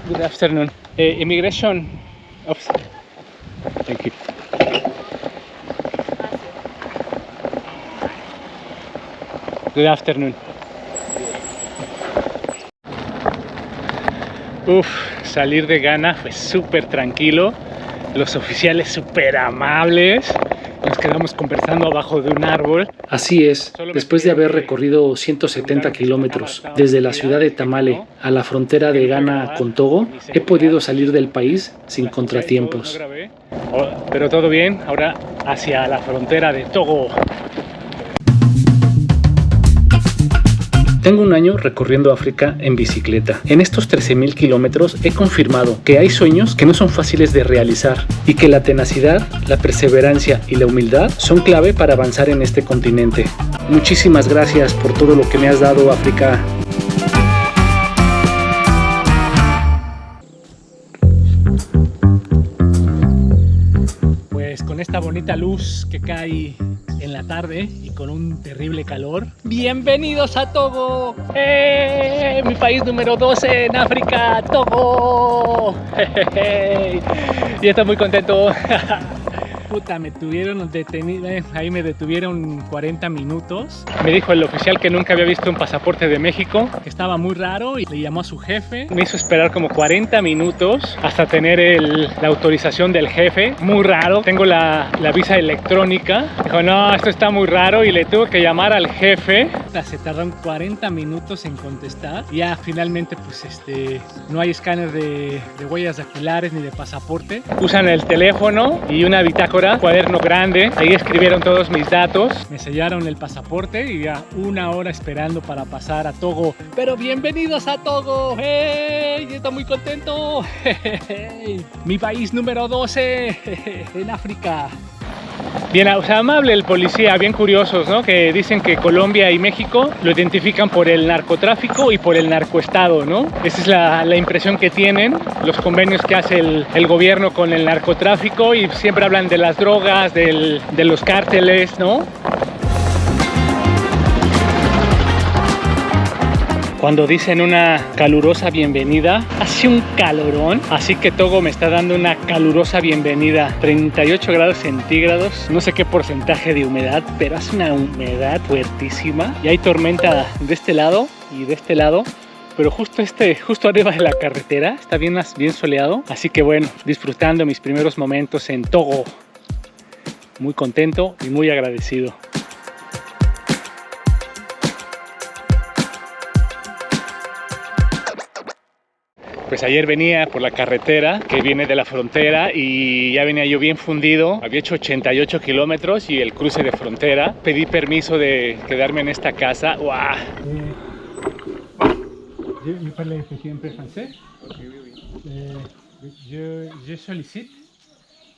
Good afternoon. Immigration officer. Thank you. Good afternoon. Salir de Ghana fue súper tranquilo. Los oficiales súper amables. Nos quedamos conversando abajo de un árbol. Así es, después de haber recorrido 170 kilómetros desde la ciudad de Tamale a la frontera de Ghana con Togo, he podido salir del país sin contratiempos. Pero todo bien, ahora hacia la frontera de Togo. Tengo un año recorriendo África en bicicleta. En estos 13.000 kilómetros he confirmado que hay sueños que no son fáciles de realizar y que la tenacidad, la perseverancia y la humildad son clave para avanzar en este continente. Muchísimas gracias por todo lo que me has dado, África. Pues con esta bonita luz que cae en la tarde y con un terrible calor. ¡Bienvenidos a Togo! Mi país número 12 en África, Togo. Y estoy muy contento. Puta, me tuvieron detenido, ahí me detuvieron 40 minutos. Me dijo el oficial que nunca había visto un pasaporte de México, que estaba muy raro, y le llamó a su jefe. Me hizo esperar como 40 minutos hasta tener la autorización del jefe. Muy raro. Tengo la visa electrónica. Dijo, no, esto está muy raro, y le tuve que llamar al jefe. Se tardaron 40 minutos en contestar. Ya finalmente pues no hay escáner de huellas dactilares ni de pasaporte. Usan el teléfono y una bitácora, cuaderno grande. Ahí escribieron todos mis datos. Me sellaron el pasaporte y ya una hora esperando para pasar a Togo. Pero bienvenidos a Togo. ¡Hey! Estoy muy contento. Mi país número 12 en África. Bien, o sea, amable el policía, bien curiosos, ¿no? Que dicen que Colombia y México lo identifican por el narcotráfico y por el narcoestado, ¿no? Esa es la impresión que tienen, los convenios que hace el gobierno con el narcotráfico, y siempre hablan de las drogas, de los cárteles, ¿no? Cuando dicen una calurosa bienvenida, hace un calorón, así que Togo me está dando una calurosa bienvenida. 38 grados centígrados, no sé qué porcentaje de humedad, pero hace una humedad fuertísima. Y hay tormenta de este lado y de este lado, pero justo arriba de la carretera está bien soleado. Así que bueno, disfrutando mis primeros momentos en Togo. Muy contento y muy agradecido. Pues ayer venía por la carretera que viene de la frontera y ya venía yo bien fundido. Había hecho 88 kilómetros y el cruce de frontera. Pedí permiso de quedarme en esta casa. ¡Wow! Je parle siempre francés. Je sollicite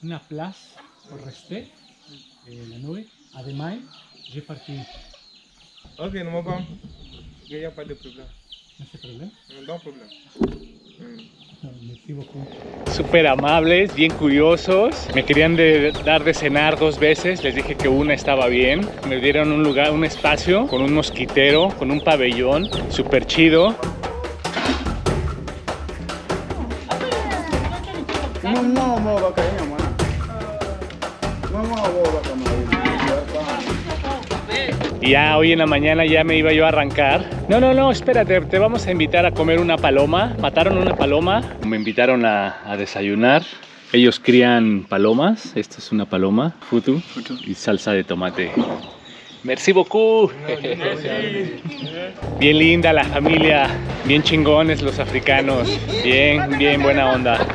una place pour rester la nuit. Además, je parti. Ok, no me vamos. Il n'y a pas de problème. No hay problema. No problema. Súper amables, bien curiosos. Me querían dar de cenar 2 veces. Les dije que una estaba bien. Me dieron un lugar, un espacio con un mosquitero, con un pabellón. Súper chido. Y ya hoy en la mañana ya me iba yo a arrancar. No, espérate, te vamos a invitar a comer una paloma. Mataron una paloma. Me invitaron a desayunar. Ellos crían palomas. Esta es una paloma, futu, y salsa de tomate. Merci beaucoup. Bien linda la familia, bien chingones los africanos. Bien buena onda.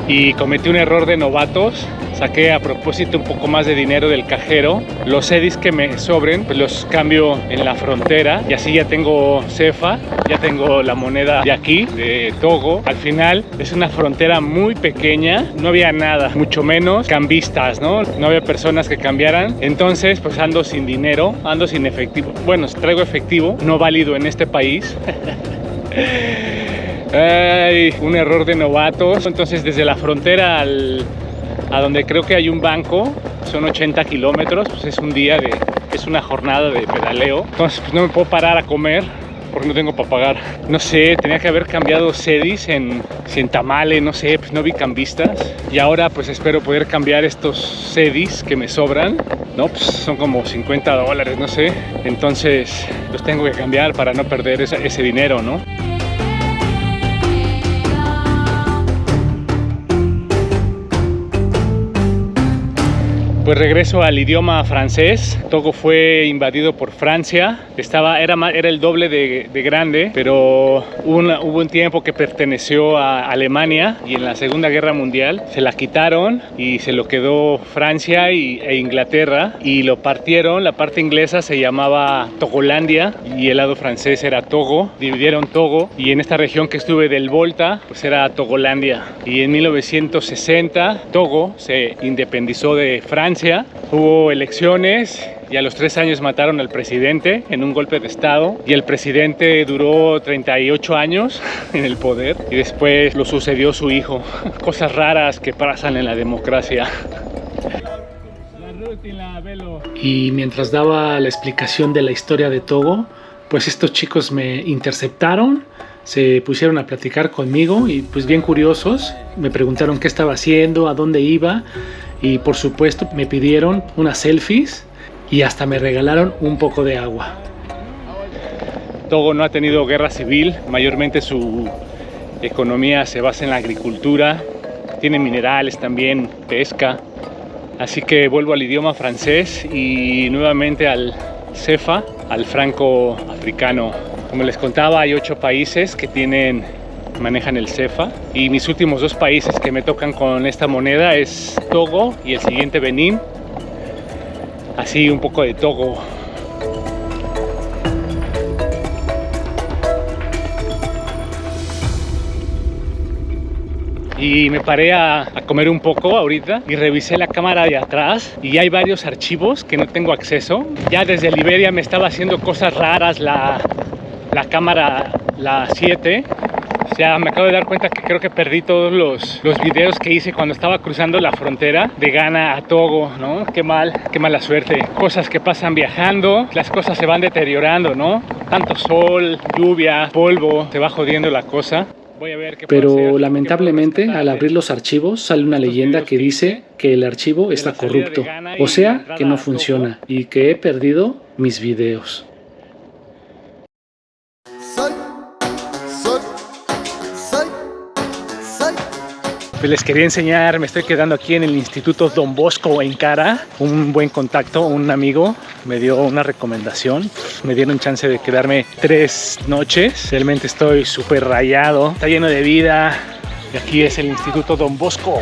Y cometí un error de novatos. Saqué a propósito un poco más de dinero del cajero. Los cedis que me sobren, pues los cambio en la frontera. Y así ya tengo CFA, ya tengo la moneda de aquí, de Togo. Al final es una frontera muy pequeña. No había nada, mucho menos cambistas, ¿no? No había personas que cambiaran. Entonces, pues ando sin dinero, ando sin efectivo. Bueno, traigo efectivo, no válido en este país. Ay, un error de novatos. Entonces desde la frontera a donde creo que hay un banco son 80 kilómetros, pues es un día es una jornada de pedaleo. Entonces pues no me puedo parar a comer porque no tengo para pagar. No sé, tenía que haber cambiado cedis en tamale, no sé, pues no vi cambistas. Y ahora pues espero poder cambiar estos cedis que me sobran. No, pues son como $50, no sé. Entonces los tengo que cambiar para no perder ese dinero, ¿no? Pues regreso al idioma francés. Togo fue invadido por Francia. Era el doble de grande, pero hubo un tiempo que perteneció a Alemania y en la Segunda Guerra Mundial se la quitaron y se lo quedó Francia e Inglaterra y lo partieron. La parte inglesa se llamaba Togolandia y el lado francés era Togo. Dividieron Togo y en esta región que estuve del Volta pues era Togolandia. Y en 1960 Togo se independizó de Francia. Hubo elecciones y a los 3 años mataron al presidente en un golpe de estado y el presidente duró 38 años en el poder y después lo sucedió su hijo. Cosas raras que pasan en la democracia. Y mientras daba la explicación de la historia de Togo, pues estos chicos me interceptaron, se pusieron a platicar conmigo y pues bien curiosos, me preguntaron qué estaba haciendo, a dónde iba y por supuesto me pidieron unas selfies y hasta me regalaron un poco de agua. Togo no ha tenido guerra civil, mayormente su economía se basa en la agricultura, tiene minerales también, pesca, así que vuelvo al idioma francés y nuevamente al CFA, al franco africano. Como les contaba, hay 8 países que manejan el CFA y mis últimos 2 países que me tocan con esta moneda es Togo y el siguiente Benín. Así un poco de Togo. Y me paré a comer un poco ahorita y revisé la cámara de atrás y hay varios archivos que no tengo acceso. Ya desde Liberia me estaba haciendo cosas raras la cámara, la 7. O sea, me acabo de dar cuenta que creo que perdí todos los videos que hice cuando estaba cruzando la frontera de Ghana a Togo, ¿no? Qué mala suerte. Cosas que pasan viajando, las cosas se van deteriorando, ¿no? Tanto sol, lluvia, polvo, se va jodiendo la cosa. Voy a ver qué puedo hacer. Pero lamentablemente al abrir los archivos sale una leyenda que dice que el archivo está corrupto, o sea, que no funciona y que he perdido mis videos. Pues les quería enseñar, me estoy quedando aquí en el Instituto Don Bosco en Cara. Un buen contacto, un amigo me dio una recomendación. Me dieron chance de quedarme 3 noches. Realmente estoy súper rayado, está lleno de vida. Y aquí es el Instituto Don Bosco.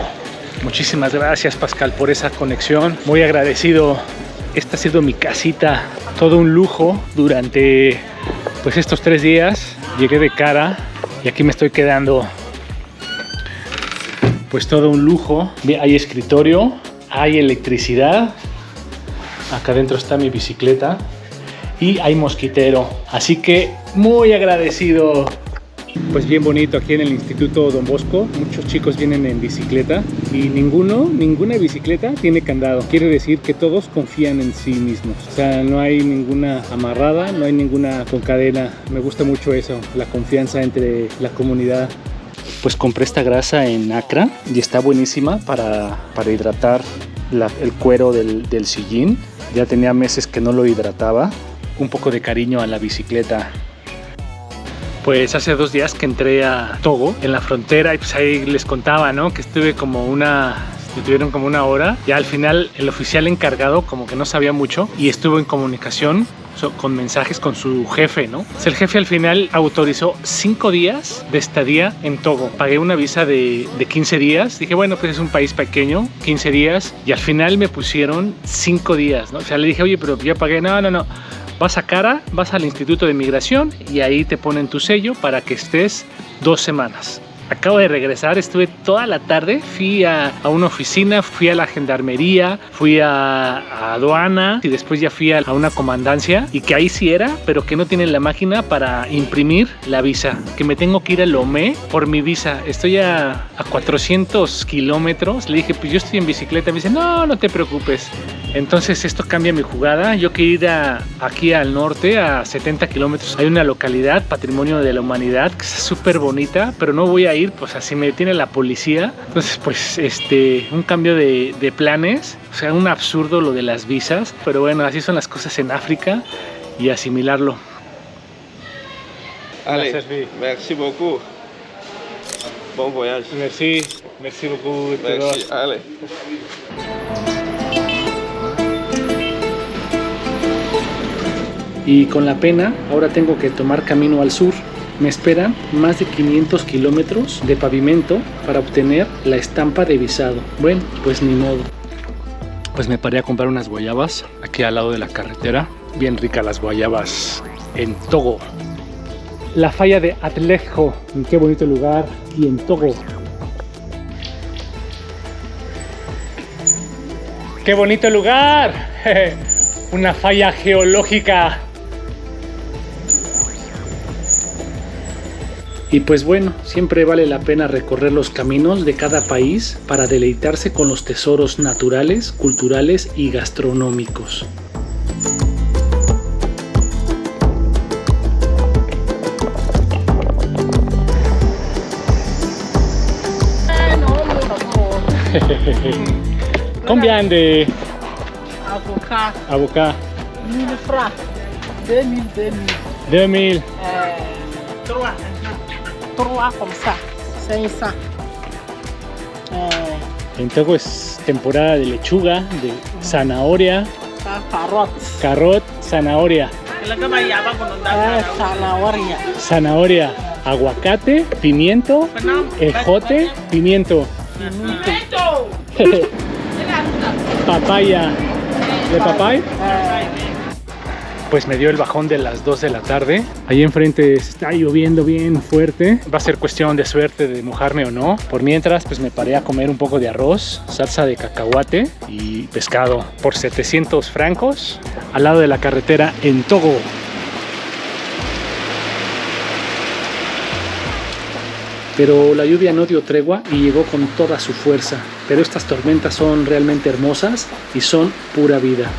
Muchísimas gracias, Pascal, por esa conexión. Muy agradecido. Esta ha sido mi casita, todo un lujo durante pues estos 3 días. Llegué de Cara y aquí me estoy quedando. Pues todo un lujo. Hay escritorio, hay electricidad. Acá adentro está mi bicicleta y hay mosquitero. Así que muy agradecido. Pues bien bonito aquí en el Instituto Don Bosco. Muchos chicos vienen en bicicleta y ninguna bicicleta tiene candado. Quiere decir que todos confían en sí mismos. O sea, no hay ninguna amarrada, no hay ninguna con cadena. Me gusta mucho eso, la confianza entre la comunidad. Pues compré esta grasa en Accra y está buenísima para hidratar el cuero del sillín. Ya tenía meses que no lo hidrataba. Un poco de cariño a la bicicleta. Pues hace 2 días que entré a Togo, en la frontera, y pues ahí les contaba, ¿no? Que estuve estuvieron como 1 hora. Ya al final el oficial encargado como que no sabía mucho y estuvo en comunicación con mensajes con su jefe, ¿no? O sea, el jefe al final autorizó 5 días de estadía en Togo. Pagué una visa de 15 días. Dije, bueno, pues es un país pequeño, 15 días. Y al final me pusieron 5 días, ¿no? O sea, le dije, oye, pero ya pagué. No. Vas a Cara, vas al Instituto de Migración y ahí te ponen tu sello para que estés 2 semanas. Acabo de regresar, estuve toda la tarde, fui a una oficina, fui a la gendarmería, fui a aduana y después ya fui a una comandancia y que ahí sí era, pero que no tienen la máquina para imprimir la visa, que me tengo que ir a Lomé por mi visa. Estoy a 400 kilómetros, le dije, pues yo estoy en bicicleta, me dice, no, no te preocupes. Entonces esto cambia mi jugada, yo quiero ir aquí al norte a 70 kilómetros, hay una localidad, Patrimonio de la Humanidad, que es súper bonita, pero no voy a ir, pues así me detiene la policía. Entonces pues un cambio de planes, o sea, un absurdo lo de las visas, pero bueno, así son las cosas en África y asimilarlo. Allez, merci beaucoup. Bon voyage. Merci, merci beaucoup. Merci, allez. Y con la pena, ahora tengo que tomar camino al sur. Me esperan más de 500 kilómetros de pavimento para obtener la estampa de visado. Bueno, pues ni modo. Pues me paré a comprar unas guayabas aquí al lado de la carretera. Bien ricas las guayabas en Togo. La falla de Atlejo. Qué bonito lugar. Y en Togo. ¡Qué bonito lugar! Una falla geológica. Y pues bueno, siempre vale la pena recorrer los caminos de cada país para deleitarse con los tesoros naturales, culturales y gastronómicos. Combien de Avocat, avocat? 1000 francs. 2000. 2000. 3 comme ça. 500. En Togo es temporada de lechuga, de zanahoria, Carottes. carrot, zanahoria, Zanahoria. zanahoria, aguacate, pimiento, ejote, pimiento, papaya. ¿De papaya? Pues me dio el bajón de las 2 de la tarde. Ahí enfrente está lloviendo bien fuerte. Va a ser cuestión de suerte de mojarme o no. Por mientras, pues me paré a comer un poco de arroz, salsa de cacahuate y pescado por 700 francos al lado de la carretera en Togo. Pero la lluvia no dio tregua y llegó con toda su fuerza. Pero estas tormentas son realmente hermosas y son pura vida.